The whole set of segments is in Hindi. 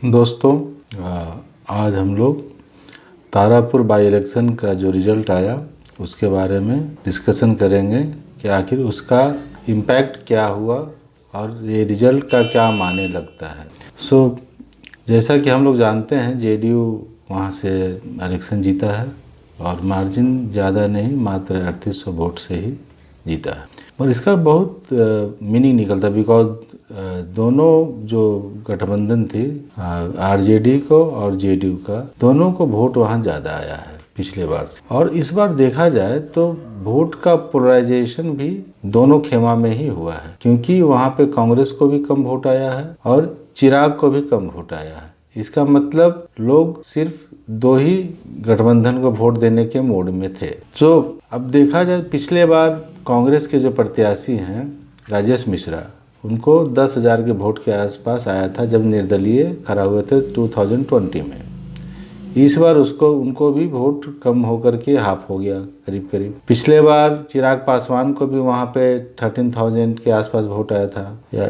दोस्तों, आज हम लोग तारापुर बाई इलेक्शन का जो रिज़ल्ट आया उसके बारे में डिस्कशन करेंगे कि आखिर उसका इम्पैक्ट क्या हुआ और ये रिज़ल्ट का क्या माने लगता है। जैसा कि हम लोग जानते हैं, जेडीयू वहाँ से इलेक्शन जीता है और मार्जिन ज़्यादा नहीं, मात्र 3800 वोट से ही जीता है। और इसका बहुत मीनिंग निकलता, बिकॉज दोनों जो गठबंधन थी, आरजेडी को और जेडीयू का, दोनों को वोट वहाँ ज़्यादा आया है पिछले बार से। और इस बार देखा जाए तो वोट का पोलराइजेशन भी दोनों खेमा में ही हुआ है, क्योंकि वहाँ पे कांग्रेस को भी कम वोट आया है और चिराग को भी कम वोट आया है। इसका मतलब लोग सिर्फ दो ही गठबंधन को वोट देने के मूड में थे। अब देखा जाए, पिछले बार कांग्रेस के जो प्रत्याशी हैं राजेश मिश्रा, उनको 10,000 के वोट के आसपास आया था जब निर्दलीय खड़ा हुए थे 2020 में। इस बार उनको भी वोट कम होकर के हाफ हो गया करीब करीब। पिछले बार चिराग पासवान को भी वहाँ पे 13,000 के आसपास वोट आया था, या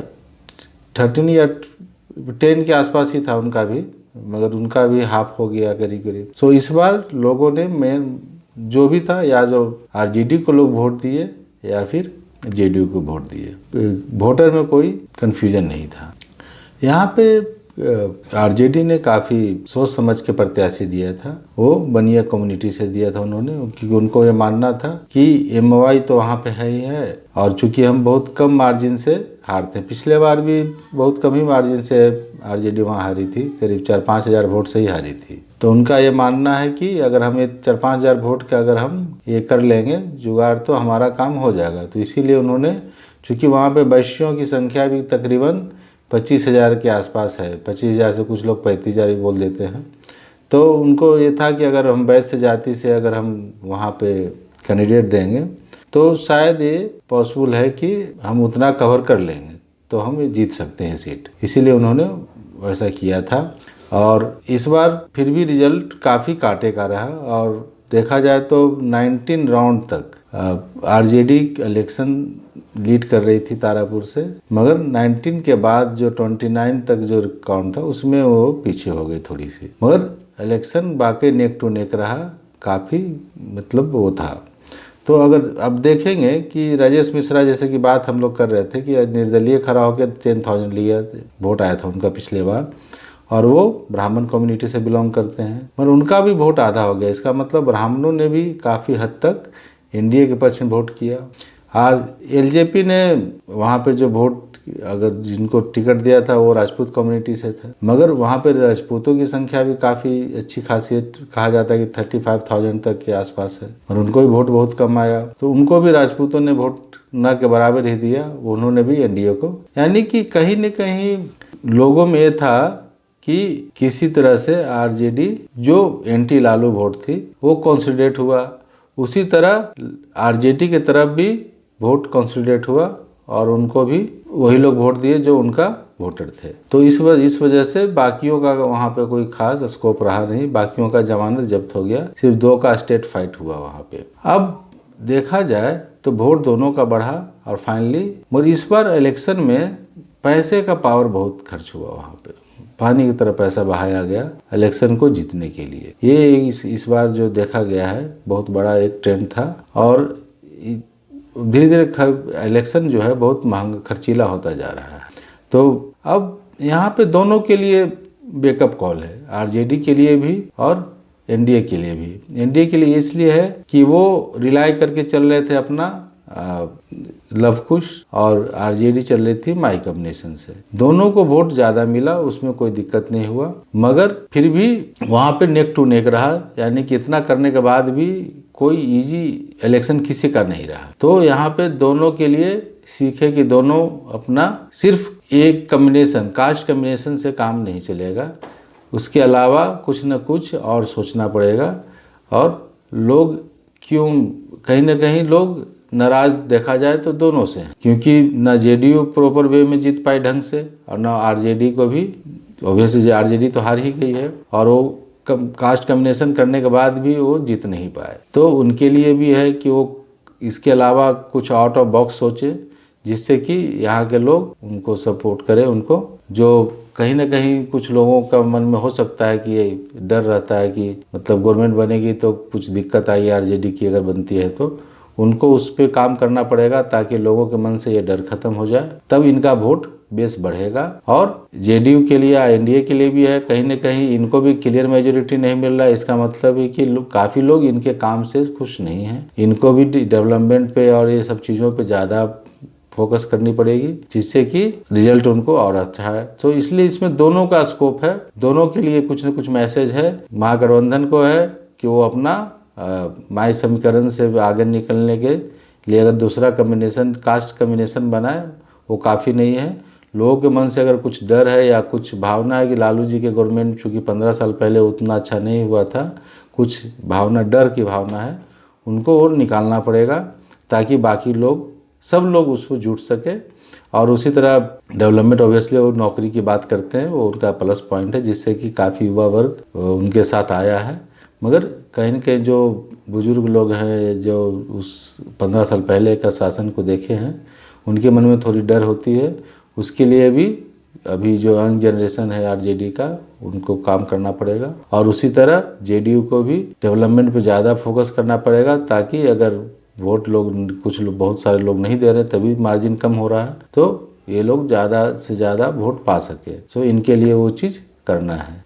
13 या 10 के आसपास ही था उनका भी, मगर उनका भी हाफ हो गया करीब करीब। इस बार लोगों ने मेन जो भी था, या जो आरजेडी को लोग वोट दिए या फिर जेडीयू को वोट दिए। वोटर में कोई कन्फ्यूजन नहीं था। यहाँ पे आरजेडी ने काफ़ी सोच समझ के प्रत्याशी दिया था। वो बनिया कम्युनिटी से दिया था उन्होंने, क्योंकि उनको ये मानना था कि एमवाई तो वहाँ पे है ही है, और चूंकि हम बहुत कम मार्जिन से हारते हैं, पिछले बार भी बहुत कम ही मार्जिन से आरजेडी वहाँ हारी थी, करीब 4-5 हज़ार वोट से ही हारी थी। तो उनका ये मानना है कि अगर हम ये 4-5 हज़ार वोट का अगर हम ये कर लेंगे जुगाड़, तो हमारा काम हो जाएगा। तो इसीलिए उन्होंने, चूँकि वहाँ पे वैश्यों की संख्या भी तकरीबन 25,000 के आसपास है, 25,000 से कुछ लोग 35,000 भी बोल देते हैं। तो उनको ये था कि अगर हम वैश्य जाति से अगर हम वहाँ पे कैंडिडेट देंगे तो शायद ये पॉसिबल है कि हम उतना कवर कर लेंगे, तो हम ये जीत सकते हैं सीट। इसीलिए उन्होंने वैसा किया था। और इस बार फिर भी रिजल्ट काफ़ी कांटे का रहा, और देखा जाए तो 19 राउंड तक आरजेडी इलेक्शन लीड कर रही थी तारापुर से, मगर 19 के बाद जो 29 तक जो काउंट था उसमें वो पीछे हो गई थोड़ी सी। मगर इलेक्शन बाकी नेक टू नेक रहा, काफ़ी मतलब वो था। तो अगर अब देखेंगे कि राजेश मिश्रा, जैसे कि बात हम लोग कर रहे थे कि निर्दलीय खड़ा होकर 10,000 लिया वोट आया था उनका पिछले बार, और वो ब्राह्मण कम्युनिटी से बिलोंग करते हैं, मगर उनका भी वोट आधा हो गया। इसका मतलब ब्राह्मणों ने भी काफ़ी हद तक एनडीए के पक्ष में वोट किया। और एलजेपी ने वहाँ पे जो वोट, अगर जिनको टिकट दिया था वो राजपूत कम्युनिटी से थे, मगर वहाँ पे राजपूतों की संख्या भी काफ़ी अच्छी खासियत, कहा जाता है कि 35,000 तक के आसपास है, और उनको भी वोट बहुत कम आया। तो उनको भी राजपूतों ने वोट न के बराबर ही दिया, उन्होंने भी एनडीए को। यानी कि कहीं न कहीं लोगों में ये था कि किसी तरह से आरजेडी जो एंटी लालू वोट थी वो कंसोलिडेट हुआ, उसी तरह आरजेडी के तरफ भी वोट कंसोलिडेट हुआ, और उनको भी वही लोग वोट दिए जो उनका वोटर थे। तो इस वजह से बाकियों का वहाँ पे कोई खास स्कोप रहा नहीं, बाकियों का जमानत जब्त हो गया, सिर्फ 2 का स्टेट फाइट हुआ वहाँ पे। अब देखा जाए तो वोट दोनों का बढ़ा, और फाइनली, मगर इस बार इलेक्शन में पैसे का पावर बहुत खर्च हुआ, वहाँ पे पानी की तरह पैसा बहाया गया इलेक्शन को जीतने के लिए। ये इस बार जो देखा गया है बहुत बड़ा एक ट्रेंड था, और धीरे धीरे इलेक्शन जो है बहुत महंगा खर्चीला होता जा रहा है। तो अब यहाँ पे दोनों के लिए बैकअप कॉल है, आरजेडी के लिए भी और एनडीए के लिए भी। एनडीए के लिए इसलिए है कि वो रिलाई करके चल रहे थे अपना लव कुश, और आरजेडी चल रही थी माई कॉम्बिनेशन से। दोनों को वोट ज़्यादा मिला, उसमें कोई दिक्कत नहीं हुआ, मगर फिर भी वहाँ पे नेक टू नेक रहा। यानी कि इतना करने के बाद भी कोई इजी इलेक्शन किसी का नहीं रहा। तो यहाँ पे दोनों के लिए सीखे कि दोनों अपना सिर्फ एक कॉम्बिनेशन, कास्ट कॉम्बिनेशन से काम नहीं चलेगा, उसके अलावा कुछ न कुछ और सोचना पड़ेगा। और लोग क्यों, कहीं ना कहीं लोग नाराज देखा जाए तो दोनों से हैं, क्योंकि ना जेडीयू प्रॉपर वे में जीत पाई ढंग से, और ना आरजेडी को भी। ऑब्वियसली आरजेडी तो हार ही गई है, और वो कास्ट कॉम्बिनेशन करने के बाद भी वो जीत नहीं पाए। तो उनके लिए भी है कि वो इसके अलावा कुछ आउट ऑफ बॉक्स सोचे, जिससे कि यहाँ के लोग उनको सपोर्ट करें, उनको जो कहीं ना कहीं कुछ लोगों का मन में हो सकता है कि ये डर रहता है कि मतलब गवर्नमेंट बनेगी तो कुछ दिक्कत आई, आरजेडी की अगर बनती है तो उनको उस पर काम करना पड़ेगा ताकि लोगों के मन से ये डर खत्म हो जाए, तब इनका वोट बेस बढ़ेगा। और जेडीयू के लिए या एनडीए के लिए भी है, कहीं ना कहीं इनको भी क्लियर मेजोरिटी नहीं मिल रहा है। इसका मतलब है कि काफ़ी लोग इनके काम से खुश नहीं हैं, इनको भी डेवलपमेंट पे और ये सब चीज़ों पे ज़्यादा फोकस करनी पड़ेगी, जिससे कि रिजल्ट उनको और अच्छा है। तो इसलिए इसमें दोनों का स्कोप है, दोनों के लिए कुछ न कुछ मैसेज है। महागठबंधन को है कि वो अपना माई समीकरण से आगे निकलने के लिए अगर दूसरा कम्बिनेशन कास्ट कम्बिनेशन बनाए वो काफ़ी नहीं है। लोगों के मन से अगर कुछ डर है या कुछ भावना है कि लालू जी के गवर्नमेंट चूँकि 15 साल पहले उतना अच्छा नहीं हुआ था, कुछ भावना डर की भावना है, उनको और निकालना पड़ेगा ताकि बाकी लोग सब लोग उसको जुट सके। और उसी तरह डेवलपमेंट ऑब्वियसली वो नौकरी की बात करते हैं, वो उनका प्लस पॉइंट है जिससे कि काफ़ी युवा वर्ग उनके साथ आया है। मगर कहीं न कहीं जो बुजुर्ग लोग हैं जो उस 15 साल पहले का शासन को देखे हैं, उनके मन में थोड़ी डर होती है। उसके लिए भी अभी जो यंग जनरेशन है आरजेडी का, उनको काम करना पड़ेगा। और उसी तरह जेडीयू को भी डेवलपमेंट पे ज़्यादा फोकस करना पड़ेगा ताकि अगर वोट लोग कुछ लोग बहुत सारे लोग नहीं दे रहे, तभी मार्जिन कम हो रहा है, तो ये लोग ज़्यादा से ज़्यादा वोट पा सके। सो इनके लिए वो चीज़ करना है।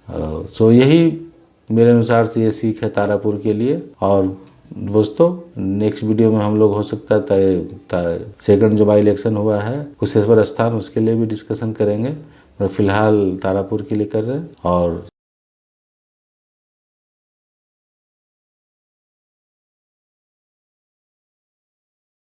सो यही मेरे अनुसार से ये सीख है तारापुर के लिए। और दोस्तों नेक्स्ट वीडियो में हम लोग हो सकता है सेकंड जो बाई इलेक्शन हुआ है कुशेश्वर स्थान, उसके लिए भी डिस्कशन करेंगे। पर फिलहाल तारापुर के लिए कर रहे हैं। और